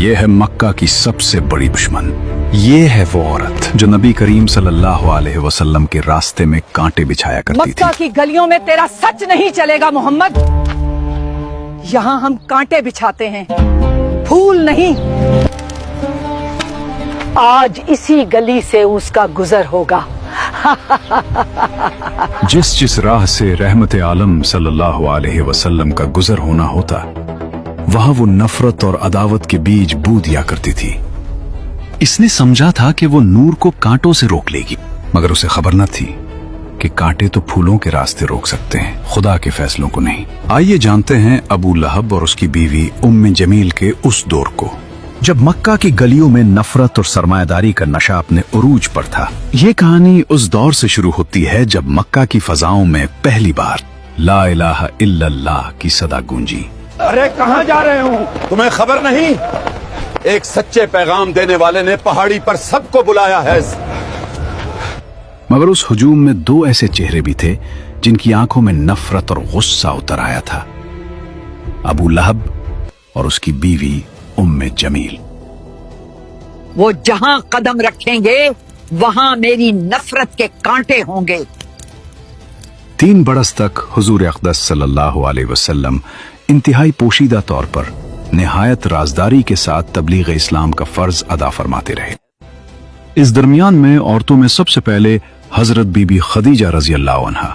یہ ہے مکہ کی سب سے بڑی دشمن. یہ ہے وہ عورت جو نبی کریم صلی اللہ علیہ وسلم کے راستے میں کانٹے بچھایا کرتی تھی. مکہ کی گلیوں میں تیرا سچ نہیں چلے گا محمد. یہاں ہم کانٹے بچھاتے ہیں، پھول نہیں. آج اسی گلی سے اس کا گزر ہوگا. جس راہ سے رحمت عالم صلی اللہ علیہ وسلم کا گزر ہونا ہوتا، وہاں وہ نفرت اور عداوت کے بیج بو دیا کرتی تھی. اس نے سمجھا تھا کہ وہ نور کو کانٹوں سے روک لے گی، مگر اسے خبر نہ تھی کہ کانٹے تو پھولوں کے راستے روک سکتے ہیں، خدا کے فیصلوں کو نہیں. آئیے جانتے ہیں ابو لہب اور اس کی بیوی ام جمیل کے اس دور کو جب مکہ کی گلیوں میں نفرت اور سرمایہ داری کا نشہ اپنے عروج پر تھا. یہ کہانی اس دور سے شروع ہوتی ہے جب مکہ کی فضاؤں میں پہلی بار لا الہ الا اللہ کی صدا گونجی. ارے کہاں جا رہے ہوں؟ تمہیں خبر نہیں؟ ایک سچے پیغام دینے والے نے پہاڑی پر سب کو بلایا ہے. مگر اس ہجوم میں دو ایسے چہرے بھی تھے جن کی آنکھوں میں نفرت اور غصہ اتر آیا تھا: ابو لہب اور اس کی بیوی ام جمیل. وہ جہاں قدم رکھیں گے وہاں میری نفرت کے کانٹے ہوں گے. 3 برس تک حضور اقدس صلی اللہ علیہ وسلم انتہائی پوشیدہ طور پر نہایت رازداری کے ساتھ تبلیغ اسلام کا فرض ادا فرماتے رہے. اس درمیان میں عورتوں میں سب سے پہلے حضرت بی بی خدیجہ رضی اللہ عنہا،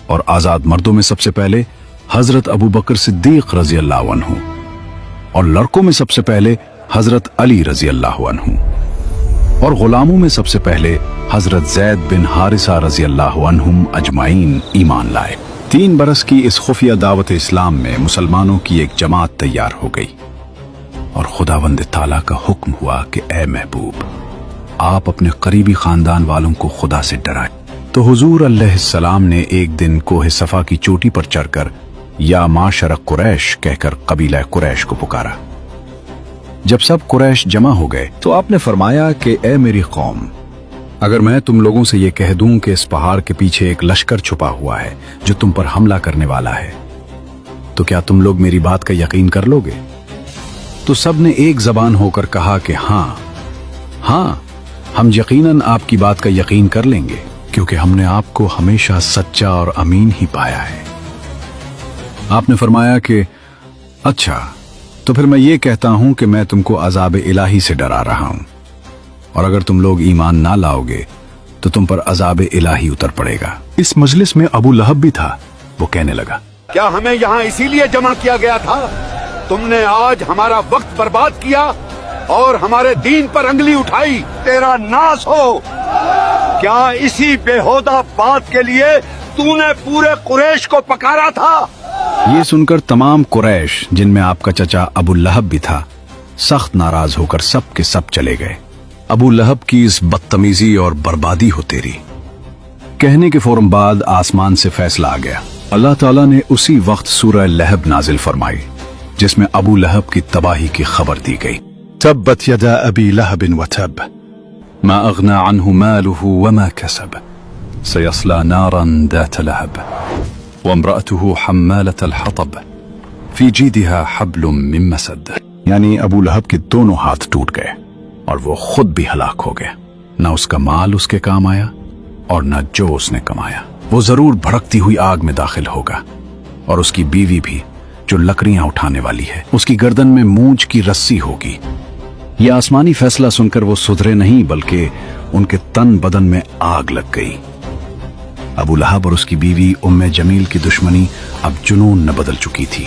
اور آزاد مردوں میں سب سے پہلے حضرت ابو بکر صدیق رضی اللہ عنہ، اور لڑکوں میں سب سے پہلے حضرت علی رضی اللہ عنہ، اور غلاموں میں سب سے پہلے حضرت زید بن حارثہ رضی اللہ عنہم اجمعین ایمان لائے. 3 برس کی اس خفیہ دعوت اسلام میں مسلمانوں کی ایک جماعت تیار ہو گئی، اور خداوند تعالیٰ کا حکم ہوا کہ اے محبوب، آپ اپنے قریبی خاندان والوں کو خدا سے ڈرائیں. تو حضور علیہ السلام نے ایک دن کوہ صفا کی چوٹی پر چڑھ کر یا معاشر قریش کہہ کر قبیلہ قریش کو پکارا. جب سب قریش جمع ہو گئے تو آپ نے فرمایا کہ اے میری قوم، اگر میں تم لوگوں سے یہ کہہ دوں کہ اس پہاڑ کے پیچھے ایک لشکر چھپا ہوا ہے جو تم پر حملہ کرنے والا ہے، تو کیا تم لوگ میری بات کا یقین کر لو گے؟ تو سب نے ایک زبان ہو کر کہا کہ ہاں ہاں، ہم یقیناً آپ کی بات کا یقین کر لیں گے، کیونکہ ہم نے آپ کو ہمیشہ سچا اور امین ہی پایا ہے. آپ نے فرمایا کہ اچھا، تو پھر میں یہ کہتا ہوں کہ میں تم کو عذاب الہی سے ڈرا رہا ہوں، اور اگر تم لوگ ایمان نہ لاؤ گے تو تم پر عذاب الہی اتر پڑے گا. اس مجلس میں ابو لہب بھی تھا. وہ کہنے لگا، کیا ہمیں یہاں اسی لیے جمع کیا گیا تھا؟ تم نے آج ہمارا وقت برباد کیا اور ہمارے دین پر انگلی اٹھائی. تیرا ناس ہو! کیا اسی بےہودہ بات کے لیے تو نے پورے قریش کو پکارا تھا؟ یہ سن کر تمام قریش، جن میں آپ کا چچا ابو لہب بھی تھا، سخت ناراض ہو کر سب کے سب چلے گئے. ابو لہب کی اس بدتمیزی اور بربادی ہو تیری کہنے کے فوراً بعد آسمان سے فیصلہ آ گیا. اللہ تعالیٰ نے اسی وقت سورہ لہب نازل فرمائی، جس میں ابو لہب کی تباہی کی خبر دی گئی. تبت یدا ابی لہب وتب ما اغنى عنه ماله وما كسب سيصلى نارا ذات لهب وامرأته حمالة الحطب في جيدها حبل من مسد. یعنی ابو لہب کے دونوں ہاتھ ٹوٹ گئے اور وہ خود بھی ہلاک ہو گیا. نہ اس کا مال اس کے کام آیا اور نہ جو اس نے کمایا. وہ ضرور بھڑکتی ہوئی آگ میں داخل ہوگا، اور اس کی بیوی بھی جو لکڑیاں اٹھانے والی ہے، اس کی گردن میں مونچھ کی رسی ہوگی. یہ آسمانی فیصلہ سن کر وہ سدھرے نہیں، بلکہ ان کے تن بدن میں آگ لگ گئی. ابو لہب اور اس کی بیوی ام جمیل کی دشمنی اب جنون نہ بدل چکی تھی.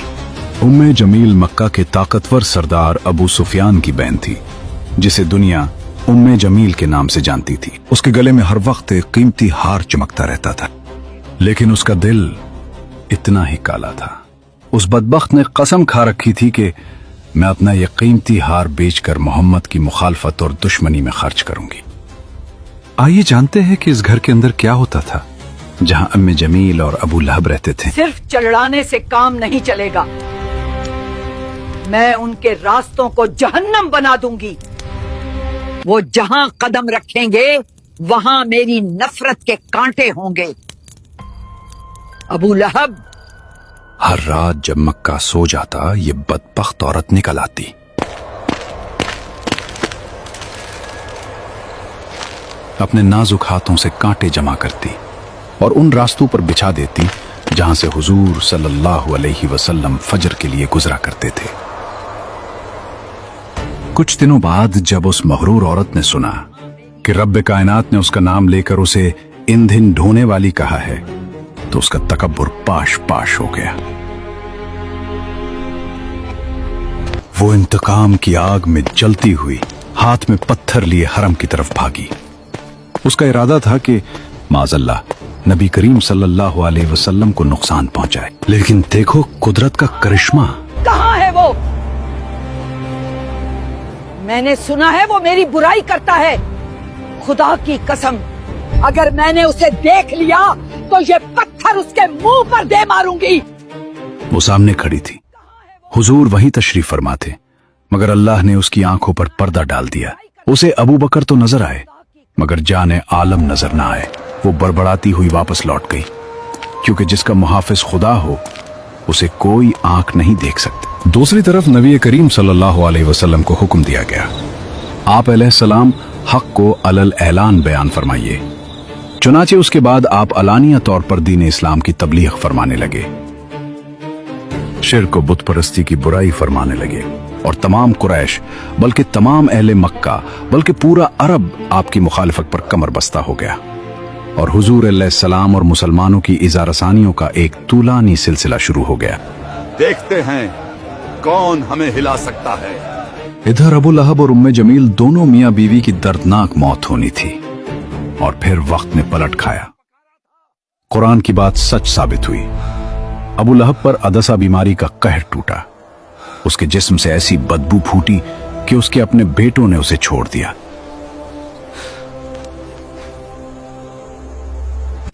ام جمیل مکہ کے طاقتور سردار ابو سفیان کی بہن تھی، جسے دنیا ام جمیل کے نام سے جانتی تھی. اس کے گلے میں ہر وقت ایک قیمتی ہار چمکتا رہتا تھا، لیکن اس کا دل اتنا ہی کالا تھا. اس بدبخت نے قسم کھا رکھی تھی کہ میں اپنا یہ قیمتی ہار بیچ کر محمد کی مخالفت اور دشمنی میں خرچ کروں گی. آئیے جانتے ہیں کہ اس گھر کے اندر کیا ہوتا تھا جہاں ام جمیل اور ابو لہب رہتے تھے. صرف چڑھانے سے کام نہیں چلے گا، میں ان کے راستوں کو جہنم بنا دوں گی. وہ جہاں قدم رکھیں گے وہاں میری نفرت کے کانٹے ہوں گے. ابو لہب ہر رات جب مکہ سو جاتا، یہ بدبخت عورت نکل آتی अपने नाजुक हाथों से कांटे जमा करती और उन रास्तों पर बिछा देती जहां से हुजूर सल्लल्लाहु अलैहि वसल्लम फजर के लिए गुजरा करते थे। कुछ दिनों बाद जब उस मगरूर औरत ने सुना कि रब्बे कायनात ने उसका नाम लेकर उसे ईंधन ढोने वाली कहा है, तो उसका तकब्बुर पाश पाश हो गया। वो इंतकाम की आग में जलती हुई हाथ में पत्थर लिए हरम की तरफ भागी। उसका इरादा था कि माज़अल्लाह नबी करीम सल्लल्लाहु अलैहि वसल्लम को नुकसान पहुंचाए, लेकिन देखो कुदरत का करिश्मा। कहाँ है वो? मैंने सुना है वो मेरी बुराई करता है। खुदा की कसम, अगर मैंने उसे देख लिया तो ये पत्थर उसके मुंह पर दे मारूंगी। वो सामने खड़ी थी, हुजूर वहीं तशरीफ फरमा थे, मगर अल्लाह ने उसकी आंखों पर पर्दा डाल दिया। उसे अबू बकर तो नजर आए, मगर जाने आलम नजर ना आए। वो बड़बड़ाती हुई वापस लौट गई, क्योंकि जिसका मुहाफिज खुदा हो उसे कोई आंख नहीं देख सकती। दूसरी तरफ नबी करीम सल्लल्लाहु अलैहि वसल्लम को हुक्म दिया गया, आप अलैहिस्सलाम हक को अलल ऐलान बयान फरमाइए। चुनाचे उसके बाद आप अलानिया तौर पर दीन इस्लाम की तबलीग फरमाने लगे, शिर्क व बुत परस्ती की बुराई फरमाने लगे, और तमाम कुरैश बल्कि तमाम अहले मक्का बल्कि पूरा अरब आपकी मुखालिफत पर कमर बस्ता हो गया, और हुजूर अलैहिस्सलाम और मुसलमानों की इज़ारसानियों का एक तूलानी सिलसिला शुरू हो गया। देखते हैं कौन हमें हिला सकता है। इधर अबू लहब और उम्मे जमील दोनों मियां बीवी की दर्दनाक मौत होनी थी, और फिर वक्त ने पलट खाया। कुरान की बात सच साबित हुई। अबू लहब पर अदसा बीमारी का कहर टूटा। उसके जिस्म से ऐसी बदबू फूटी कि उसके अपने बेटों ने उसे छोड़ दिया।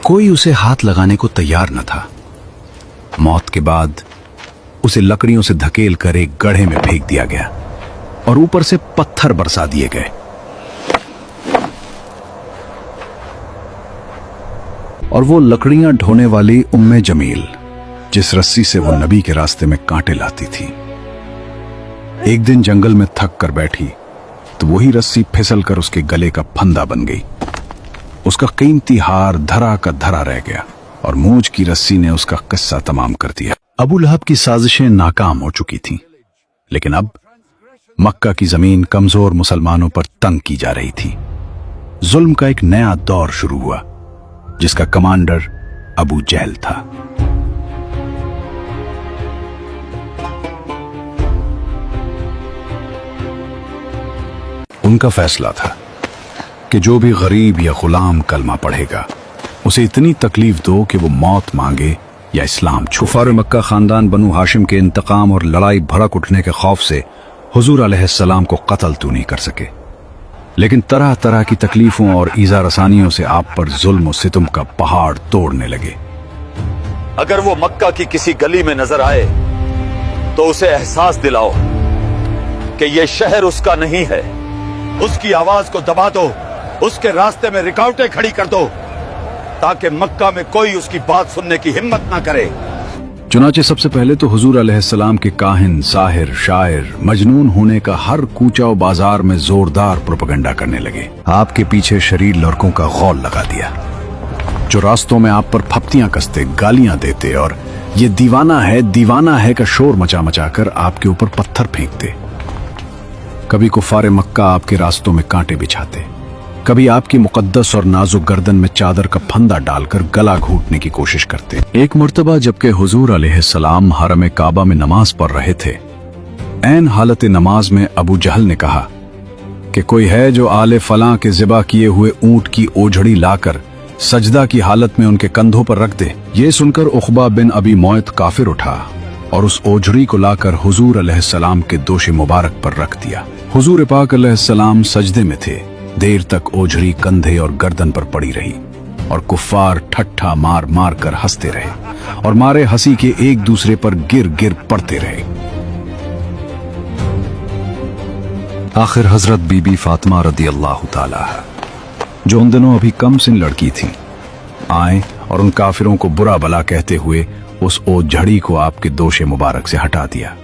कोई उसे हाथ लगाने को तैयार न था। मौत के बाद उसे लकड़ियों से धकेल कर एक गड्ढे में फेंक दिया गया और ऊपर से पत्थर बरसा दिए गए। और वो लकड़ियां ढोने वाली उम्मे जमील, जिस रस्सी से वो नबी के रास्ते में कांटे लाती थी, एक दिन जंगल में थक कर बैठी तो वही रस्सी फिसल कर उसके गले का फंदा बन गई। उसका कीमती हार धरा का धरा रह गया और मूंछ की रस्सी ने उसका किस्सा तमाम कर दिया। अबू लहब की साजिशें नाकाम हो चुकी थीं, लेकिन अब मक्का की जमीन कमजोर मुसलमानों पर तंग की जा रही थी। जुल्म का एक नया दौर शुरू हुआ, जिसका कमांडर अबू जहल था। उनका फैसला था कि जो भी गरीब या गुलाम कलमा पढ़ेगा उसे इतनी तकलीफ दो कि वो मौत मांगे या इस्लाम छोड़े। कुफार मक्का खानदान बनु हाशिम के इंतकाम और लड़ाई भड़क उठने के खौफ से हुजूर अलैहिस्सलाम को कत्ल तो नहीं कर सके, लेकिन तरह तरह की तकलीफों और ईजा रसानियों से आप पर जुल्म और सितम का पहाड़ तोड़ने लगे। अगर वो मक्का की किसी गली में नजर आए तो उसे एहसास दिलाओ कि ये शहर उसका नहीं है। उसकी आवाज को दबा दो, उसके रास्ते में रुकावटें खड़ी कर दो, ताकि मक्का में कोई उसकी बात सुनने की हिम्मत ना करे। चुनाचे सबसे पहले तो हुजूर अलैहिस्सलाम के काहिन, साहिर, शायर, मजनून होने का हर कूचा और बाजार में जोरदार प्रोपेगेंडा करने लगे। आपके पीछे शरीर लड़कों का गौल लगा दिया, जो रास्तों में आप पर फप्तियां कसते, गालियां देते और ये दीवाना है का शोर मचा मचा कर आपके ऊपर पत्थर फेंकते। कभी कुफारे मक्का आपके रास्तों में कांटे बिछाते, कभी आपकी मुकद्दस और नाजुक गर्दन में चादर का फंदा डालकर गला घोंटने की कोशिश करते। एक मर्तबा जबकि हुजूर अलैहिस्सलाम हरम काबा में नमाज पढ़ रहे थे, ऐन हालत नमाज में अबू जहल ने कहा कि कोई है जो आले फलां के ज़िबा किए हुए ऊंट की ओझड़ी लाकर सजदा की हालत में उनके कंधों पर रख दे। ये सुनकर उक़बा बिन अबी मुअयत काफिर उठा और उस ओझड़ी को लाकर हुजूर अलैहिस्सलाम के दोशे मुबारक पर रख दिया। हुजूर पाक अलैहिस्सलाम सजदे में थे। देर तक ओझड़ी कंधे और गर्दन पर पड़ी रही और कुफ्फार ठट्ठा मार मार कर हंसते रहे और मारे हंसी के एक दूसरे पर गिर गिर पड़ते रहे। आखिर हजरत बीबी फातिमा रदी अल्लाह ताला, जो उन दिनों अभी कम सिन लड़की थी, आए और उन काफिरों को बुरा भला कहते हुए उस ओझड़ी को आपके दोशे मुबारक से हटा दिया।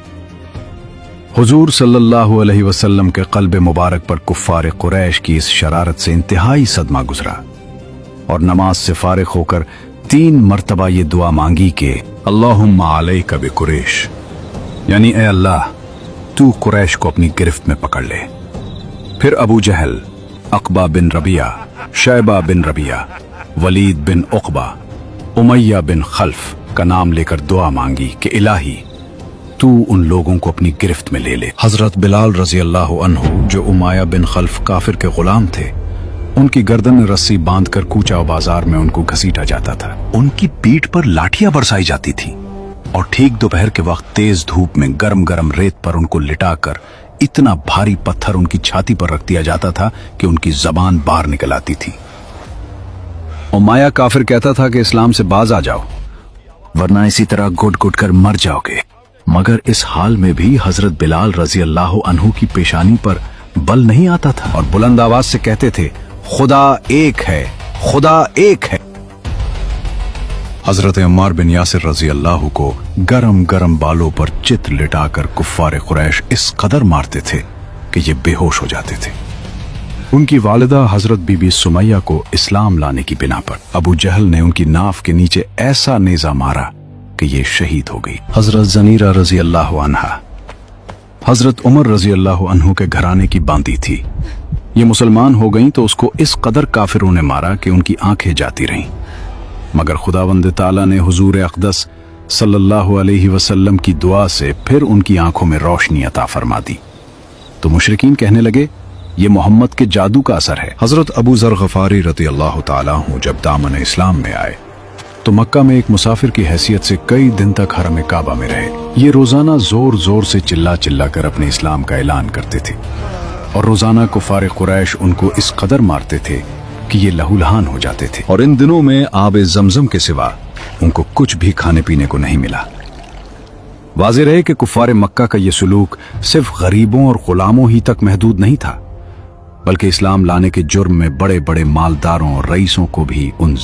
हुजूर सल्लल्लाहु अलैहि वसल्लम के क़ल्ब मुबारक पर कुफ़ार कुरैश की इस शरारत से इंतहाई सदमा गुजरा और नमाज से फारिग होकर 3 मरतबा ये दुआ मांगी कि अल्लाहुम्मा अलैका बिकुरैश, यानी ए अल्लाह तू कुरैश को अपनी गिरफ्त में पकड़ ले। फिर अबू जहल, अक़बा बिन रबिया, शैबा बिन रबिया, वलीद बिन उक़बा, उमैया बिन खल्फ का नाम लेकर दुआ मांगी कि इलाही तू उन लोगों को अपनी गिरफ्त में ले ले। हजरत बिलाल रजी अल्लाह अन्हु, जो उमैया बिन खल्फ काफिर के गुलाम थे, उनकी गर्दन में रस्सी बांधकर कूचा बाजार में उनको घसीटा जाता था। उनकी पीठ पर लाठियां बरसाई जाती थी और ठीक दोपहर के वक्त तेज धूप में गरम गरम रेत पर उनको लिटाकर इतना भारी पत्थर उनकी छाती पर रख दिया जाता था कि उनकी जबान बाहर निकल आती थी। उमैया काफिर कहता था कि इस्लाम से बाज आ जाओ, वरना इसी तरह घुट घुट कर मर जाओगे। मगर इस हाल में भी हजरत बिलाल रजी अल्लाह अन्हु की पेशानी पर बल नहीं आता था और बुलंद आवाज से कहते थे, खुदा एक है, खुदा एक है। हजरत अम्मार बिन यासिर रजी अल्लाह को गरम गरम बालों पर चित लिटाकर कुफ्फार कुरैश इस कदर मारते थे कि ये बेहोश हो जाते थे। उनकी वालिदा हजरत बीबी सुमैया को इस्लाम लाने की बिना पर अबू जहल ने उनकी नाफ के नीचे ऐसा नेजा मारा कि ये शहीद हो गई। हजरत जनीरा रजी अल्लाह अन्हा हजरत उमर रजी अल्लाह अन्हु के घराने की बांदी थी। ये मुसलमान हो गईं तो उसको इस कदर काफिरों ने मारा कि उनकी आंखें जाती रहीं। मगर खुदावंद ताला ने हुजूर अक़दस सल्लल्लाहु अलैहि वसल्लम की दुआ से फिर उनकी आंखों में रोशनी अता फरमा दी। तो मुशरिकीन कहने लगे, ये मोहम्मद के जादू का असर है। हजरत अबू ज़र गफारी रज़ी अल्लाह ताला अन्हु जब दामन इस्लाम में आए तो मक्का में एक मुसाफिर की हैसियत से कई दिन तक हरम काबा में रहे। ये रोजाना जोर जोर से चिल्ला चिल्ला कर अपने इस्लाम का ऐलान करते थे और रोजाना कुफार कुरैश उनको इस कदर मारते थे कि ये लहूलहान हो जाते थे। और इन दिनों में आब जमजम के सिवा उनको कुछ भी खाने पीने को नहीं मिला। वाज़ेह रहे कि कुफार मक्का का ये सलूक सिर्फ गरीबों और गुलामों ही तक महदूद नहीं था, बल्कि इस्लाम लाने के जुर्म में बड़े बड़े मालदारों और रईसों को भी उन